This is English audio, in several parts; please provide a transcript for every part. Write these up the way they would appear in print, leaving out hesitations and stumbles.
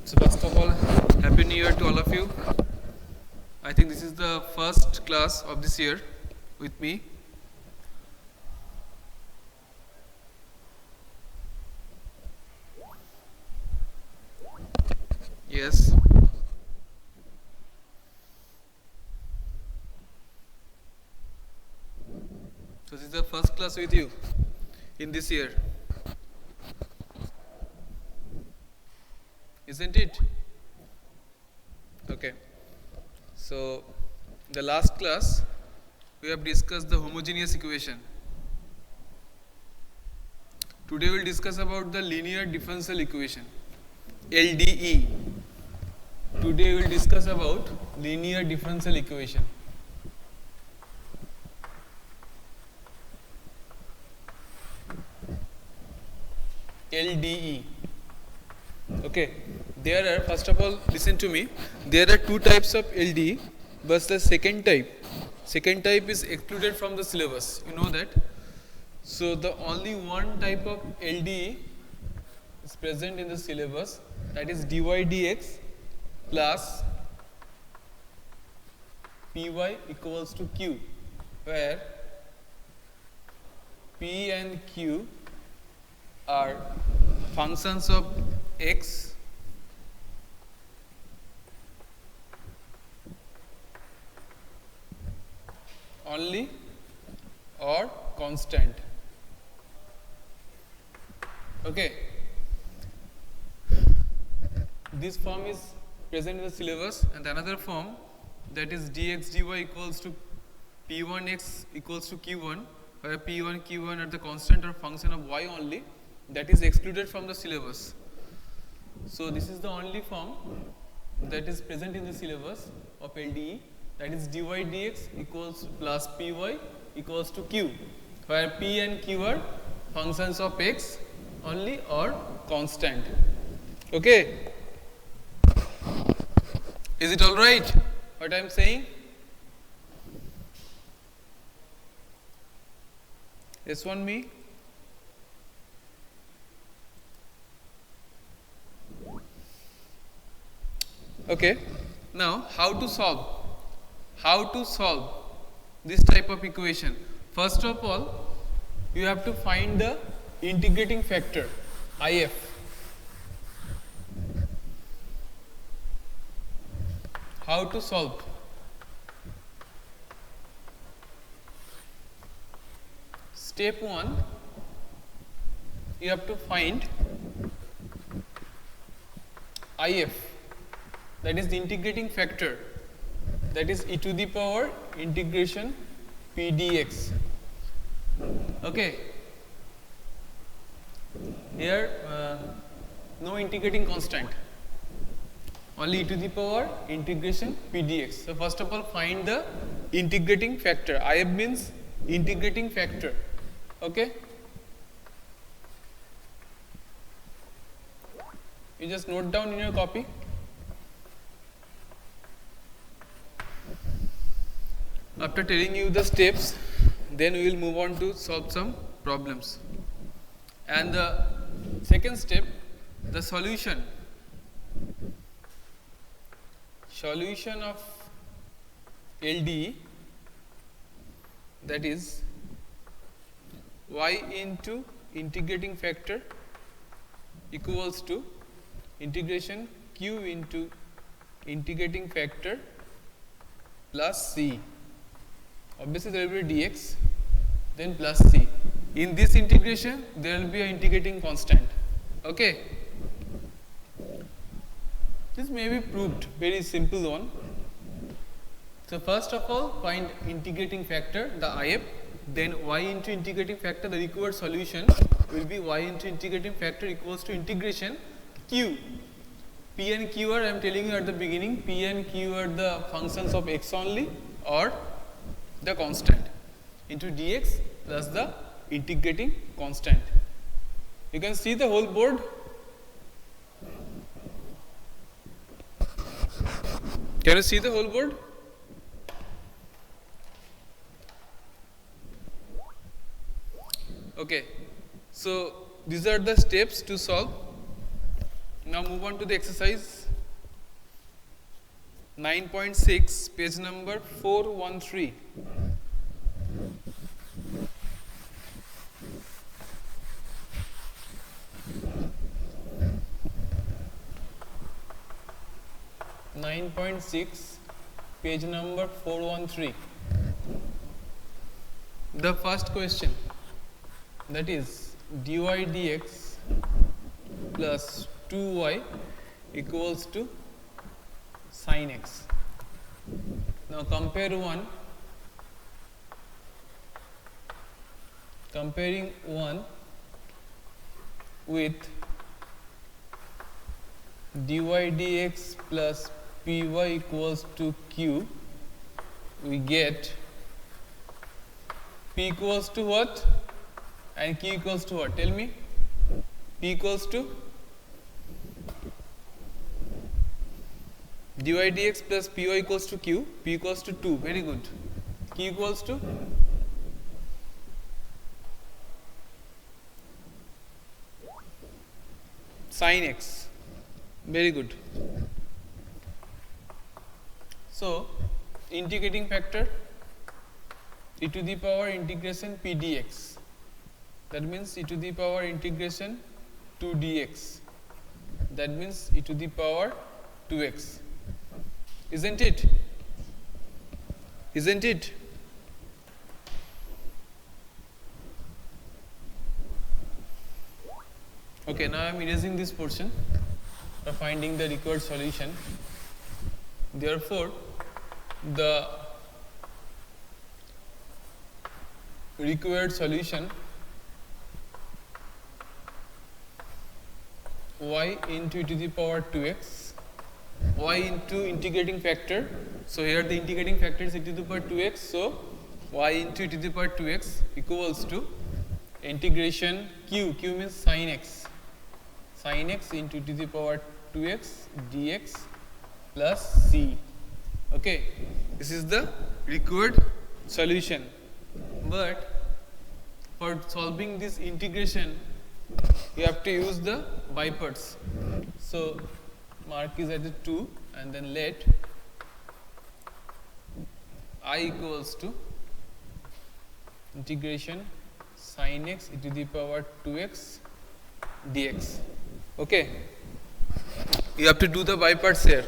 So first of all, Happy New Year to all of you. I think this is the first class of this year with me. Yes. So this is the first class with you in this year. Isn't it? Okay. So the last class we have discussed the homogeneous equation. Today we will discuss about the linear differential equation, LDE. Today we will discuss about linear differential equation. LDE. Okay. There are, first of all, listen to me. There are two types of LDE, but the second type is excluded from the syllabus. You know that. So the only one type of LDE is present in the syllabus, that is dy dx plus py equals to q, where p and q are functions of x only or constant. Okay. This form is present in the syllabus, and another form, that is dx dy equals to p1x equals to q1, where p1 q1 are the constant or function of y only, that is excluded from the syllabus. So this is the only form that is present in the syllabus of LDE, that is dy dx equals plus py equals to q, where p and q are functions of x only or constant. Okay. Is it all right what I am saying? Respond me. Okay. Now how to solve? How to solve this type of equation? First of all, you have to find the integrating factor, IF. How to solve? Step 1, you have to find IF, that is the integrating factor, that is e to the power integration p dx. Okay. Here no integrating constant, only e to the power integration p dx. So first of all, find the integrating factor. IF means integrating factor. Okay. You just note down in your copy. After telling you the steps, then we will move on to solve some problems. And the second step, the solution. Solution of LDE, that is y into integrating factor equals to integration q into integrating factor plus c. Obviously there will be dx, then plus c. In this integration there will be an integrating constant. Okay. This may be proved, very simple one. So first of all, find integrating factor, the IF, then y into integrating factor, the required solution will be y into integrating factor equals to integration q. P and q are, I am telling you at the beginning, p and q are the functions of x only or the constant, into dx plus the integrating constant. You can see the whole board. Can you see the whole board? Okay. So these are the steps to solve. Now move on to the exercise 9.6, page number 413. Page number 413. The first question, that is dy dx plus 2y equals to sin x. Now comparing one with dy dx plus py equals to q, we get p equals to what and q equals to what? Tell me. P equals to dy dx plus py equals to q. P equals to 2. Very good. Q equals to sin x. Very good. So integrating factor e to the power integration p dx, that means e to the power integration 2 dx, that means e to the power 2x, isn't it? Isn't it? Okay, now I am erasing this portion for finding the required solution. Therefore, the required solution y into e to the power 2x, y into integrating factor. So here the integrating factor is e to the power 2x. So y into e to the power 2x equals to integration q. Q means sin x. Sin x into e to the power 2x dx plus c. Okay, this is the required solution. But for solving this integration, you have to use the by parts. So mark is at the 2 and then let I equals to integration sin x e to the power 2x dx. Okay, you have to do the by parts here.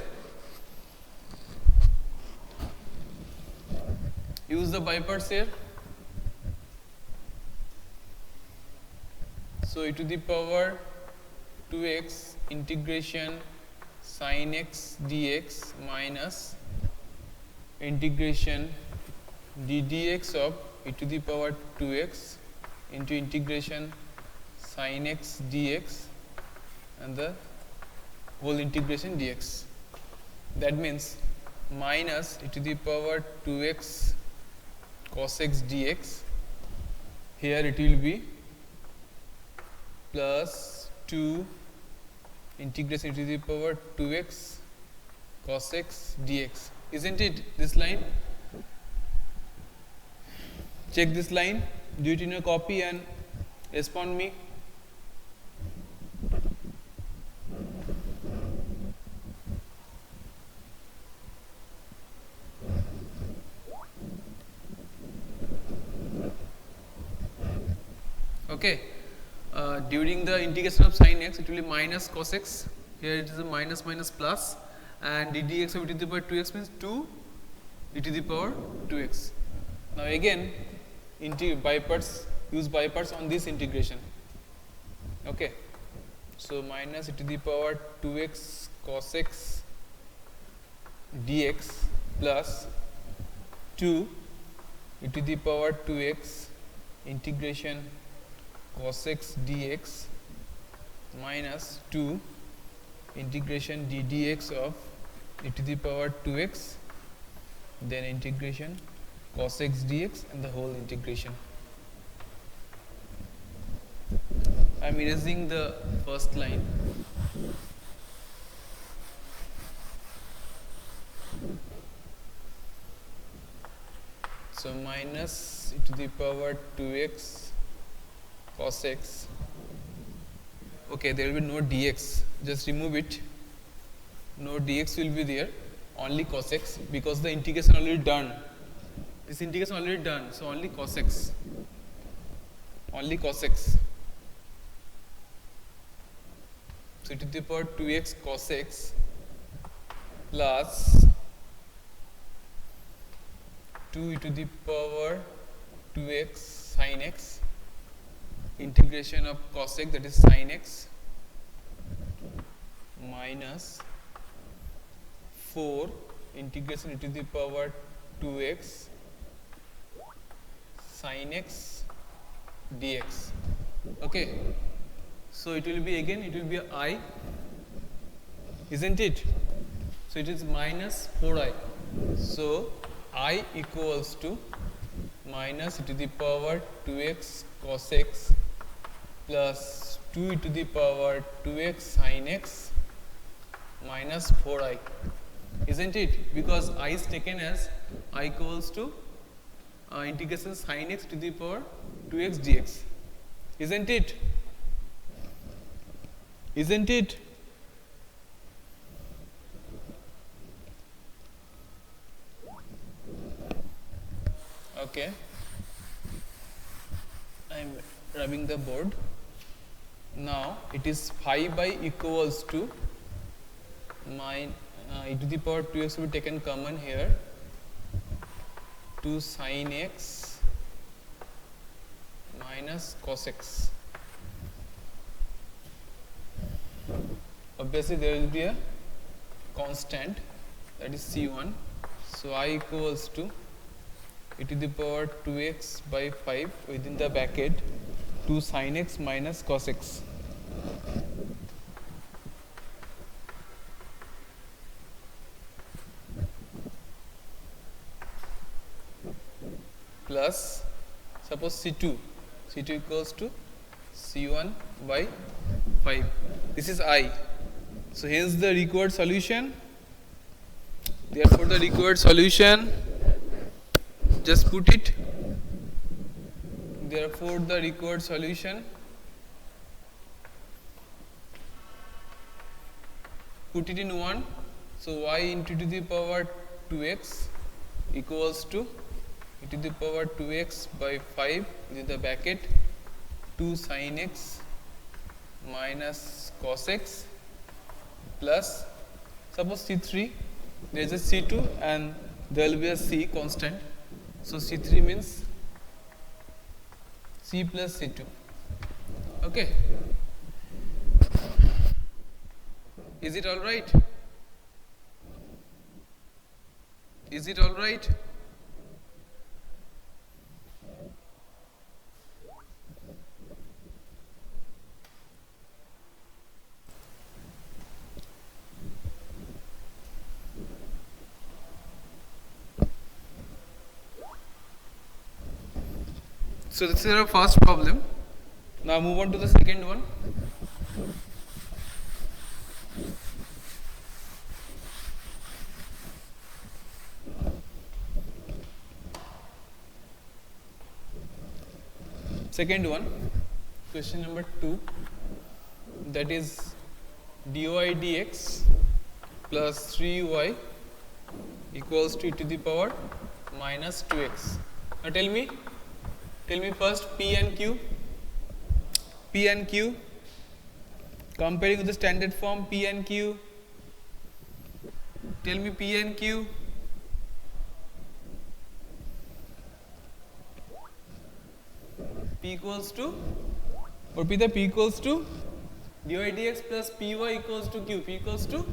Use the by parts here. So e to the power 2x integration sin x dx minus integration d dx of e to the power 2x into integration sin x dx and the whole integration dx. That means minus e to the power 2x cos x dx. Here it will be plus 2 integration e to the power 2x cos x dx. Isn't it this line? Check this line, do it in a copy and respond me. Okay. During the integration of sin x, it will be minus cos x. Here it is a minus minus plus, and d dx of e to the power 2x means 2 e to the power 2x. Now again, by parts, use by parts on this integration. Okay. So minus e to the power 2x cos x dx plus 2 e to the power 2x integration cos x dx minus 2 integration d dx of e to the power 2x, then integration cos x dx and the whole integration. I am erasing the first line. So minus e to the power 2x cos x Okay, there will be no dx. Just remove it. No dx will be there. Only cos x because the integration already done. This integration already done. So only cos x. Only cos x. So e to the power 2x cos x plus 2 e to the power 2x sin x, integration of cos x, that is sin x, minus 4 integration e to the power 2x sin x dx. Okay, so it will be again, it will be I, isn't it? So it is minus 4i. So I equals to minus e to the power 2x cos x plus 2 e to the power 2x sin x minus 4i, isn't it? Because I is taken as I equals to integration sin x to the power 2x dx, isn't it? Isn't it? Okay, I am rubbing the board. Now it is 5 by equals to e to the power 2x will be taken common here, 2 sin x minus cos x. Obviously there will be a constant, that is c1. So I equals to e to the power 2x by 5 within the bracket 2 sin x minus cos x. Plus suppose c2 equals to c1 by 5. This is I. So hence the required solution. Therefore the required solution, just put it. Therefore the required solution, put it in 1. So y into to the power 2x equals to e to the power 2x by 5 within the bracket 2 sin x minus cos x plus, suppose c3, there is a c2 and there will be a c constant. So c3 means c plus c2. Okay, is it all right? Is it all right? So this is our first problem. Now move on to the second one. Second one, question number 2, that is dy dx plus 3y equals to e to the power minus 2x. Now tell me first P and Q, comparing with the standard form P and Q. Tell me P and Q. P equals to, or P equals to dy dx plus py equals to q. P equals to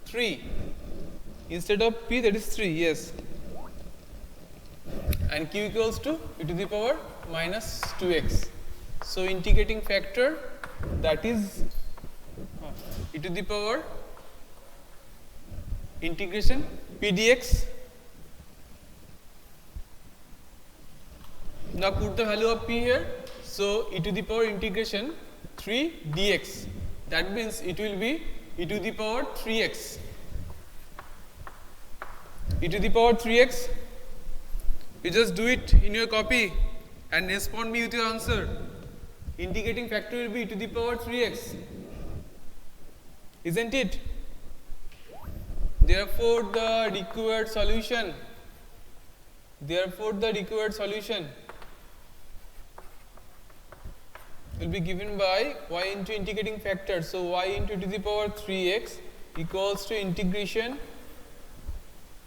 3. Instead of P, that is 3, yes. And Q equals to e to the power minus 2x. So integrating factor, that is e to the power integration p dx. Now put the value of p here. So e to the power integration 3 dx. That means it will be e to the power 3x. E to the power 3x. You just do it in your copy and respond me with your answer. Integrating factor will be e to the power 3x. isn't it? Therefore, the required solution will be given by y into integrating factor. So, y into to the power 3x equals to integration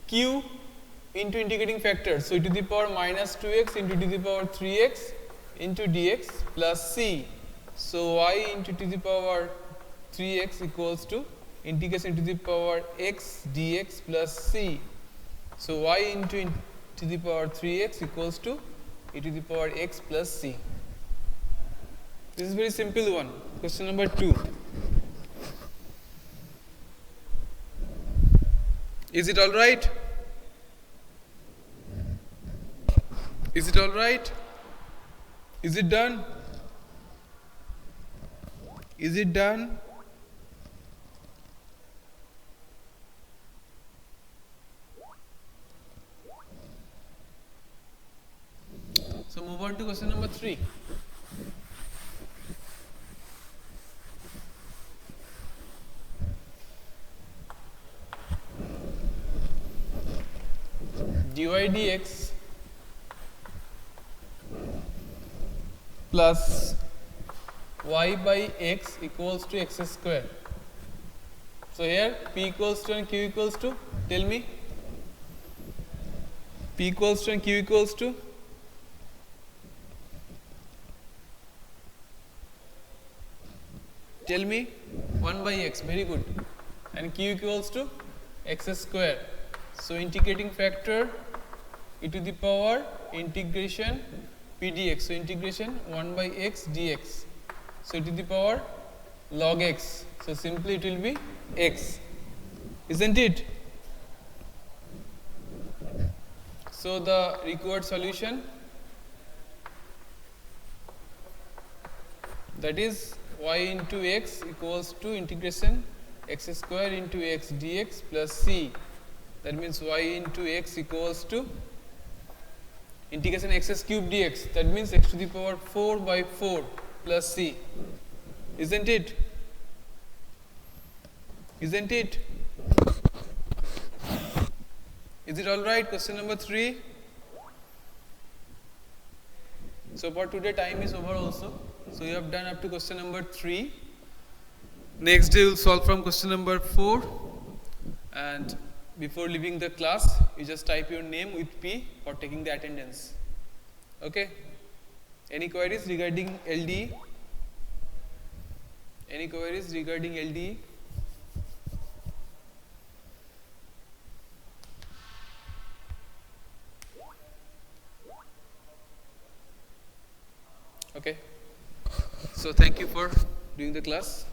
q into integrating factor. So, e to the power minus 2x into to the power 3x into dx plus c. So, y into to the power 3x equals to integration to the power x dx plus c. So, y into to the power 3x equals to e to the power x plus c. This is very simple one. Question number 2. Is it all right? Is it all right? Is it done? Is it done? So move on to question number 3. dy dx plus y by x equals to x square. So here p equals to and q equals to, tell me, p equals to and q equals to, tell me, 1 by x, very good, and q equals to x square. So integrating factor e to the power integration p dx. So integration 1 by x dx. So e to the power log x. So simply it will be x, isn't it? So the required solution, that is y into x equals to integration x square into x dx plus c. That means y into x equals to integration x cube dx. That means x to the power 4 by 4 plus c. Isn't it? Isn't it? Is it all right? Question number 3. So for today time is over also. So you have done up to question number 3. Next day we will solve from question number 4. And before leaving the class, you just type your name with P for taking the attendance. Okay? Any queries regarding LDE? Any queries regarding LDE? Okay. So thank you for doing the class.